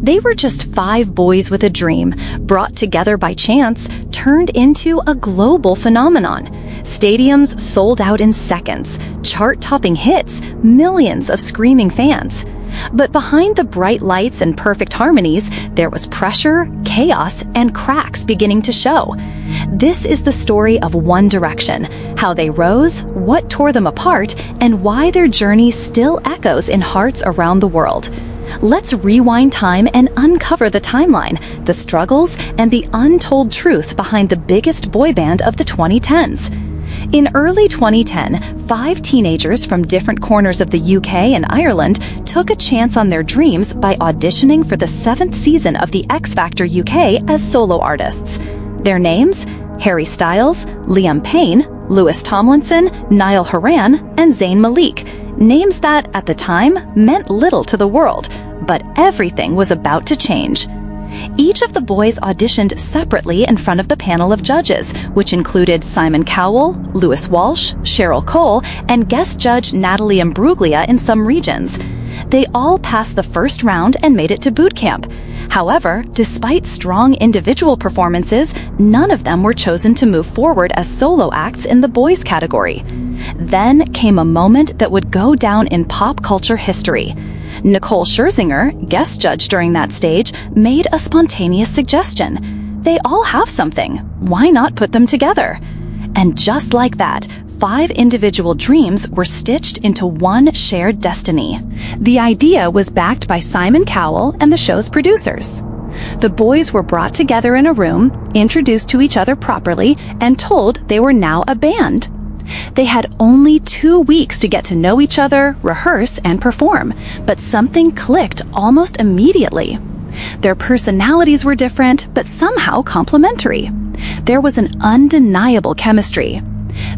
They were just 5 boys with a dream, brought together by chance, turned into a global phenomenon. Stadiums sold out in seconds, chart-topping hits, millions of screaming fans. But behind the bright lights and perfect harmonies, there was pressure, chaos, and cracks beginning to show. This is the story of One Direction, how they rose, what tore them apart, and why their journey still echoes in hearts around the world. Let's rewind time and uncover the timeline, the struggles, and the untold truth behind the biggest boy band of the 2010s. In early 2010, 5 teenagers from different corners of the UK and Ireland took a chance on their dreams by auditioning for the 7th season of the X Factor UK as solo artists. Their names? Harry Styles, Liam Payne, Lewis Tomlinson, Niall Horan, and Zayn Malik. Names that, at the time, meant little to the world, but everything was about to change. Each of the boys auditioned separately in front of the panel of judges, which included Simon Cowell, Lewis Walsh, Cheryl Cole, and guest judge Natalie Imbruglia in some regions. They all passed the first round and made it to boot camp. However, despite strong individual performances, none of them were chosen to move forward as solo acts in the boys category. Then came a moment that would go down in pop culture history. Nicole Scherzinger, guest judge during that stage, made a spontaneous suggestion. They all have something. Why not put them together? And just like that, 5 individual dreams were stitched into one shared destiny. The idea was backed by Simon Cowell and the show's producers. The boys were brought together in a room, introduced to each other properly, and told they were now a band. They had only 2 weeks to get to know each other, rehearse, and perform, but something clicked almost immediately. Their personalities were different, but somehow complementary. There was an undeniable chemistry.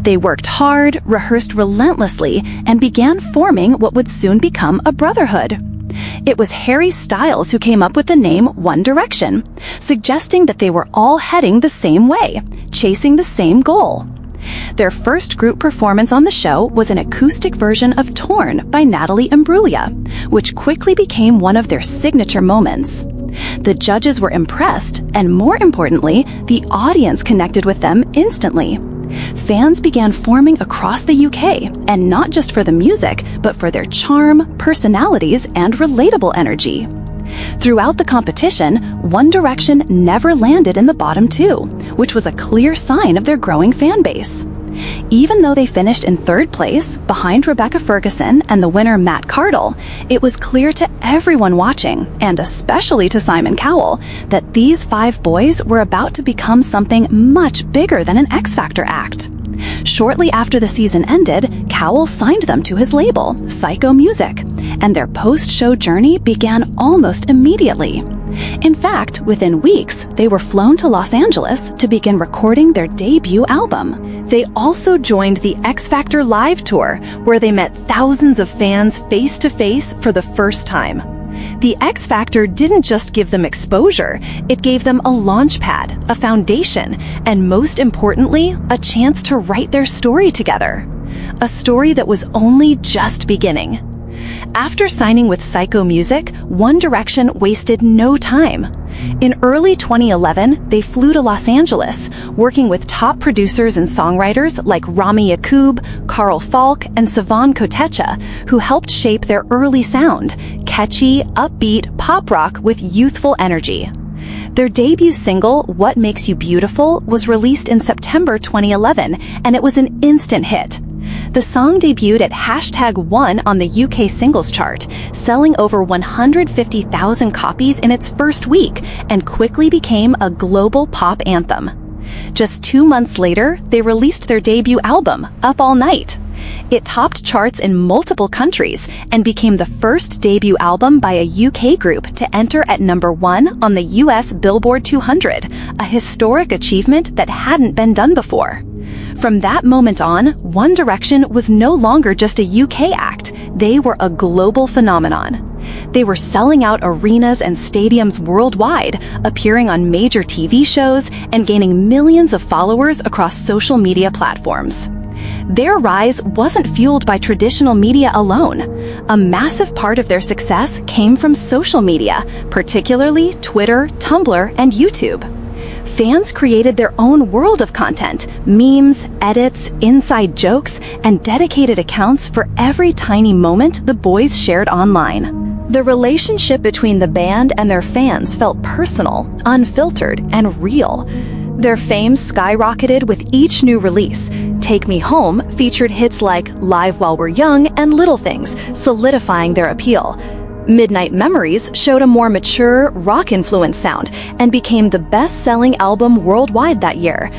They worked hard, rehearsed relentlessly, and began forming what would soon become a brotherhood. It was Harry Styles who came up with the name One Direction, suggesting that they were all heading the same way, chasing the same goal. Their first group performance on the show was an acoustic version of Torn by Natalie Imbruglia, which quickly became one of their signature moments. The judges were impressed, and more importantly, the audience connected with them instantly. Fans began forming across the UK, and not just for the music, but for their charm, personalities, and relatable energy. Throughout the competition, One Direction never landed in the bottom 2, which was a clear sign of their growing fan base. Even though they finished in 3rd place, behind Rebecca Ferguson and the winner Matt Cardle, it was clear to everyone watching, and especially to Simon Cowell, that these 5 boys were about to become something much bigger than an X Factor act. Shortly after the season ended, Cowell signed them to his label, Psycho Music, and their post-show journey began almost immediately. In fact, within weeks, they were flown to Los Angeles to begin recording their debut album. They also joined the X Factor Live Tour, where they met thousands of fans face-to-face for the first time. The X Factor didn't just give them exposure, it gave them a launch pad, a foundation, and most importantly, a chance to write their story together. A story that was only just beginning. After signing with Psycho Music, One Direction wasted no time. In early 2011, they flew to Los Angeles, working with top producers and songwriters like Rami Yacoub, Carl Falk, and Savan Kotecha, who helped shape their early sound, catchy, upbeat pop rock with youthful energy. Their debut single, What Makes You Beautiful, was released in September 2011, and it was an instant hit. The song debuted at #1 on the UK singles chart, selling over 150,000 copies in its first week, and quickly became a global pop anthem. Just 2 months later, they released their debut album, Up All Night. It topped charts in multiple countries and became the first debut album by a UK group to enter at #1 on the US Billboard 200, a historic achievement that hadn't been done before. From that moment on, One Direction was no longer just a UK act, they were a global phenomenon. They were selling out arenas and stadiums worldwide, appearing on major TV shows, and gaining millions of followers across social media platforms. Their rise wasn't fueled by traditional media alone. A massive part of their success came from social media, particularly Twitter, Tumblr, and YouTube. Fans created their own world of content, memes, edits, inside jokes, and dedicated accounts for every tiny moment the boys shared online. The relationship between the band and their fans felt personal, unfiltered, and real. Their fame skyrocketed with each new release. Take Me Home featured hits like Live While We're Young and Little Things, solidifying their appeal. Midnight Memories showed a more mature, rock-influenced sound and became the best-selling album worldwide that year.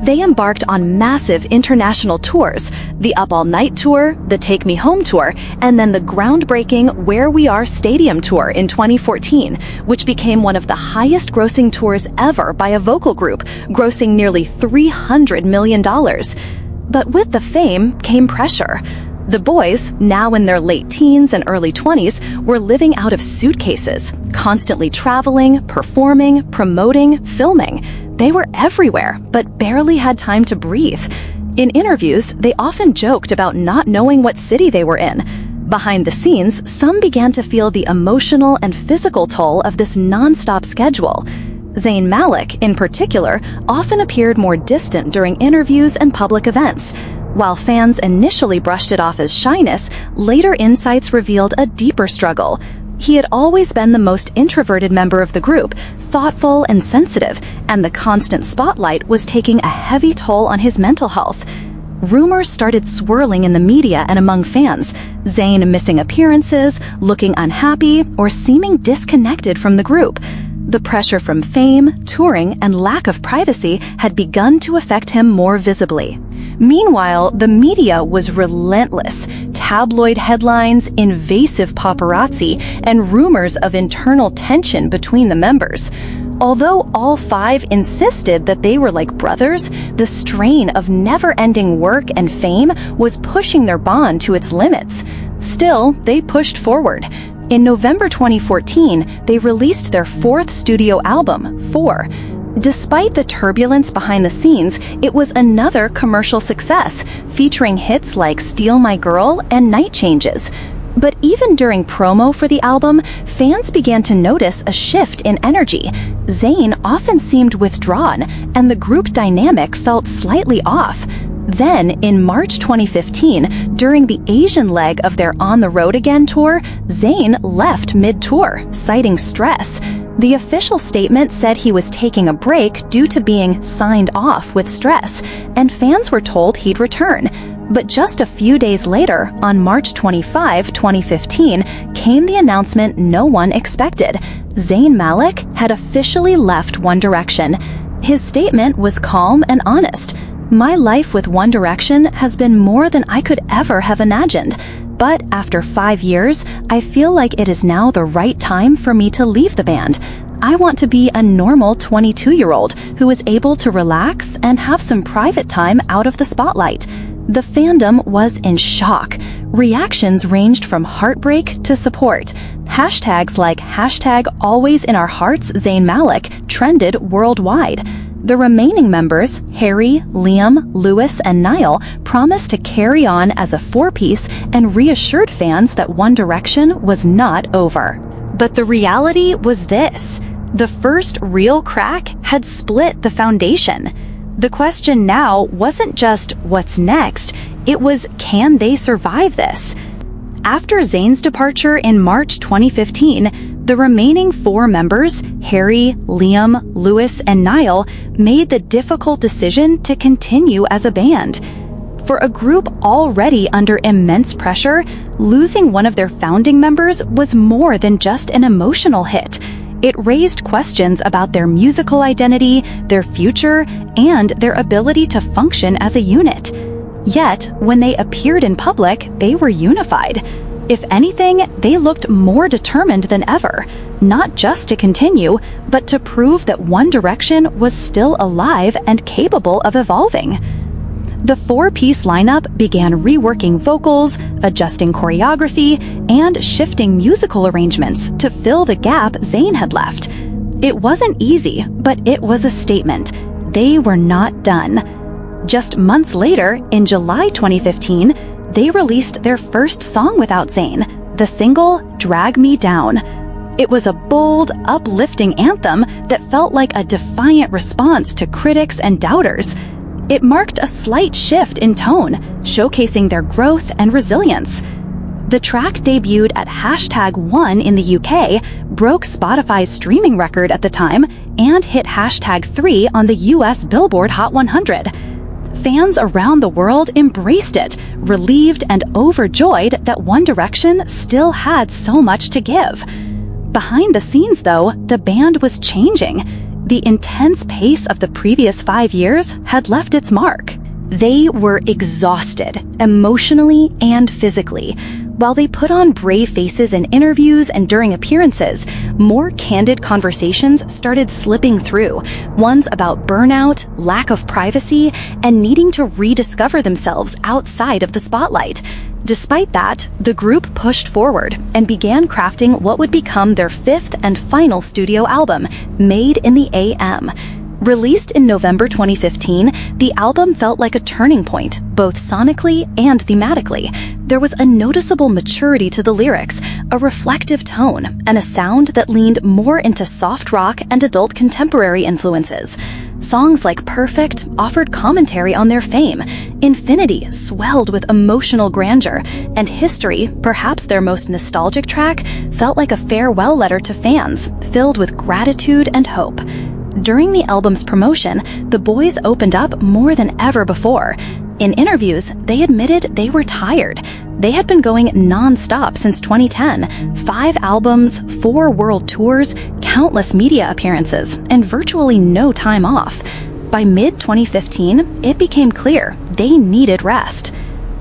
They embarked on massive international tours, the Up All Night Tour, the Take Me Home Tour, and then the groundbreaking Where We Are Stadium Tour in 2014, which became one of the highest-grossing tours ever by a vocal group, grossing nearly $300 million. But with the fame came pressure. The boys, now in their late teens and early 20s, were living out of suitcases, constantly traveling, performing, promoting, filming. They were everywhere, but barely had time to breathe. In interviews, they often joked about not knowing what city they were in. Behind the scenes, some began to feel the emotional and physical toll of this non-stop schedule. Zayn Malik, in particular, often appeared more distant during interviews and public events. While fans initially brushed it off as shyness, later insights revealed a deeper struggle. He had always been the most introverted member of the group, thoughtful and sensitive, and the constant spotlight was taking a heavy toll on his mental health. Rumors started swirling in the media and among fans, Zayn missing appearances, looking unhappy, or seeming disconnected from the group. The pressure from fame, touring, and lack of privacy had begun to affect him more visibly. Meanwhile, the media was relentless. Tabloid headlines, invasive paparazzi, and rumors of internal tension between the members. Although all five insisted that they were like brothers, the strain of never-ending work and fame was pushing their bond to its limits. Still, they pushed forward. In November 2014, they released their fourth studio album, 4. Despite the turbulence behind the scenes, it was another commercial success, featuring hits like Steal My Girl and Night Changes. But even during promo for the album, fans began to notice a shift in energy. Zayn often seemed withdrawn, and the group dynamic felt slightly off. Then, in March 2015, during the Asian leg of their On the Road Again tour, Zayn left mid-tour, citing stress. The official statement said he was taking a break due to being signed off with stress, and fans were told he'd return. But just a few days later, on March 25, 2015, came the announcement no one expected. Zayn Malik had officially left One Direction. His statement was calm and honest. "My life with One Direction has been more than I could ever have imagined. But after 5 years, I feel like it is now the right time for me to leave the band. I want to be a normal 22-year-old who is able to relax and have some private time out of the spotlight." The fandom was in shock. Reactions ranged from heartbreak to support. Hashtags like #AlwaysInOurHearts Zayn Malik trended worldwide. The remaining members, Harry, Liam, Lewis, and Niall, promised to carry on as a four-piece and reassured fans that One Direction was not over. But the reality was this: the first real crack had split the foundation. The question now wasn't just what's next, it was can they survive this? After Zayn's departure in March 2015, the remaining 4 members, Harry, Liam, Lewis, and Niall, made the difficult decision to continue as a band. For a group already under immense pressure, losing one of their founding members was more than just an emotional hit. It raised questions about their musical identity, their future, and their ability to function as a unit. Yet, when they appeared in public, they were unified. If anything, they looked more determined than ever, not just to continue, but to prove that One Direction was still alive and capable of evolving. The 4-piece lineup began reworking vocals, adjusting choreography, and shifting musical arrangements to fill the gap Zayn had left. It wasn't easy, but it was a statement. They were not done. Just months later, in July 2015, they released their first song without Zayn, the single Drag Me Down. It was a bold, uplifting anthem that felt like a defiant response to critics and doubters. It marked a slight shift in tone, showcasing their growth and resilience. The track debuted at #1 in the UK, broke Spotify's streaming record at the time, and hit #3 on the US Billboard Hot 100. Fans around the world embraced it, relieved and overjoyed that One Direction still had so much to give. Behind the scenes, though, the band was changing. The intense pace of the previous 5 years had left its mark. They were exhausted, emotionally and physically. While they put on brave faces in interviews and during appearances, more candid conversations started slipping through, ones about burnout, lack of privacy, and needing to rediscover themselves outside of the spotlight. Despite that, the group pushed forward and began crafting what would become their 5th and final studio album, Made in the AM. Released in November 2015, the album felt like a turning point, both sonically and thematically. There was a noticeable maturity to the lyrics, a reflective tone, and a sound that leaned more into soft rock and adult contemporary influences. Songs like Perfect offered commentary on their fame, Infinity swelled with emotional grandeur, and History, perhaps their most nostalgic track, felt like a farewell letter to fans, filled with gratitude and hope. During the album's promotion, the boys opened up more than ever before. In interviews, they admitted they were tired. They had been going non-stop since 2010, 5 albums, 4 world tours, countless media appearances, and virtually no time off. By mid-2015, it became clear they needed rest.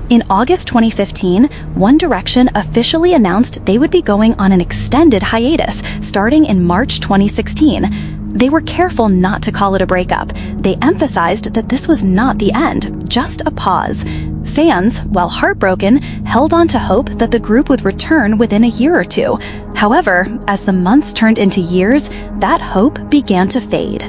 In August 2015, One Direction officially announced they would be going on an extended hiatus starting in March 2016. They were careful not to call it a breakup. They emphasized that this was not the end, just a pause. Fans, while heartbroken, held on to hope that the group would return within a year or two. However, as the months turned into years, that hope began to fade.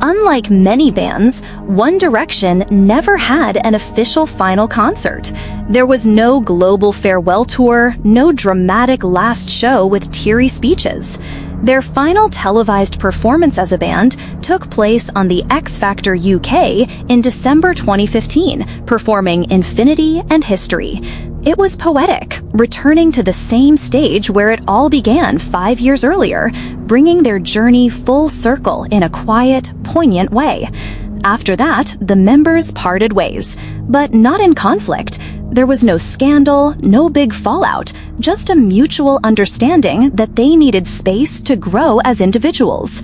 Unlike many bands, One Direction never had an official final concert. There was no global farewell tour, no dramatic last show with teary speeches. Their final televised performance as a band took place on the X Factor UK in December 2015, performing Infinity and History. It was poetic, returning to the same stage where it all began 5 years earlier, bringing their journey full circle in a quiet, poignant way. After that, the members parted ways, but not in conflict. There was no scandal, no big fallout, just a mutual understanding that they needed space to grow as individuals.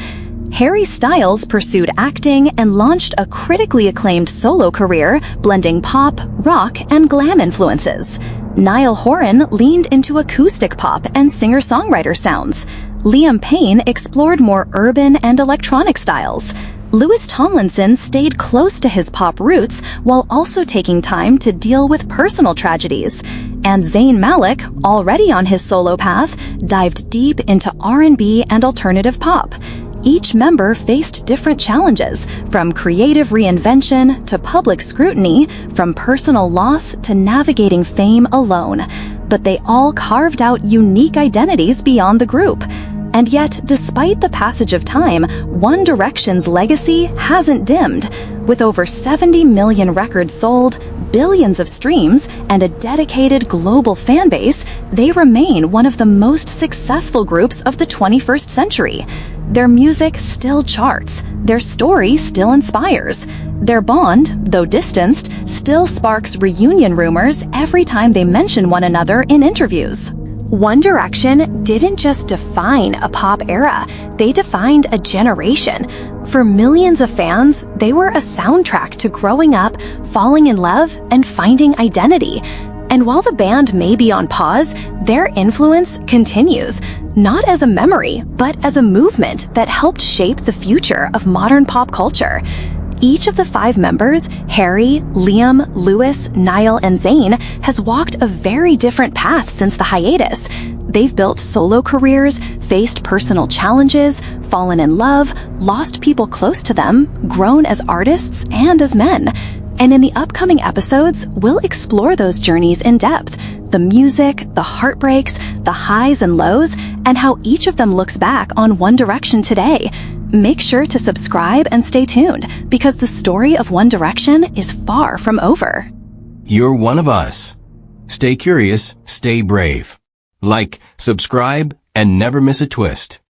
Harry Styles pursued acting and launched a critically acclaimed solo career, blending pop, rock, and glam influences. Niall Horan leaned into acoustic pop and singer-songwriter sounds. Liam Payne explored more urban and electronic styles. Louis Tomlinson stayed close to his pop roots while also taking time to deal with personal tragedies. And Zayn Malik, already on his solo path, dived deep into R&B and alternative pop. Each member faced different challenges, from creative reinvention to public scrutiny, from personal loss to navigating fame alone. But they all carved out unique identities beyond the group. And yet, despite the passage of time, One Direction's legacy hasn't dimmed. With over 70 million records sold, billions of streams, and a dedicated global fan base, they remain one of the most successful groups of the 21st century. Their music still charts, their story still inspires. Their bond, though distanced, still sparks reunion rumors every time they mention one another in interviews. One Direction didn't just define a pop era, they defined a generation. For millions of fans, they were a soundtrack to growing up, falling in love, and finding identity. And while the band may be on pause, their influence continues, not as a memory, but as a movement that helped shape the future of modern pop culture. Each of the 5 members, Harry, Liam, Louis, Niall, and Zayn, has walked a very different path since the hiatus. They've built solo careers, faced personal challenges, fallen in love, lost people close to them, grown as artists and as men. And in the upcoming episodes, we'll explore those journeys in depth, the music, the heartbreaks, the highs and lows, and how each of them looks back on One Direction today. Make sure to subscribe and stay tuned, because the story of One Direction is far from over. You're one of us. Stay curious, stay brave. Like, subscribe, and never miss a twist.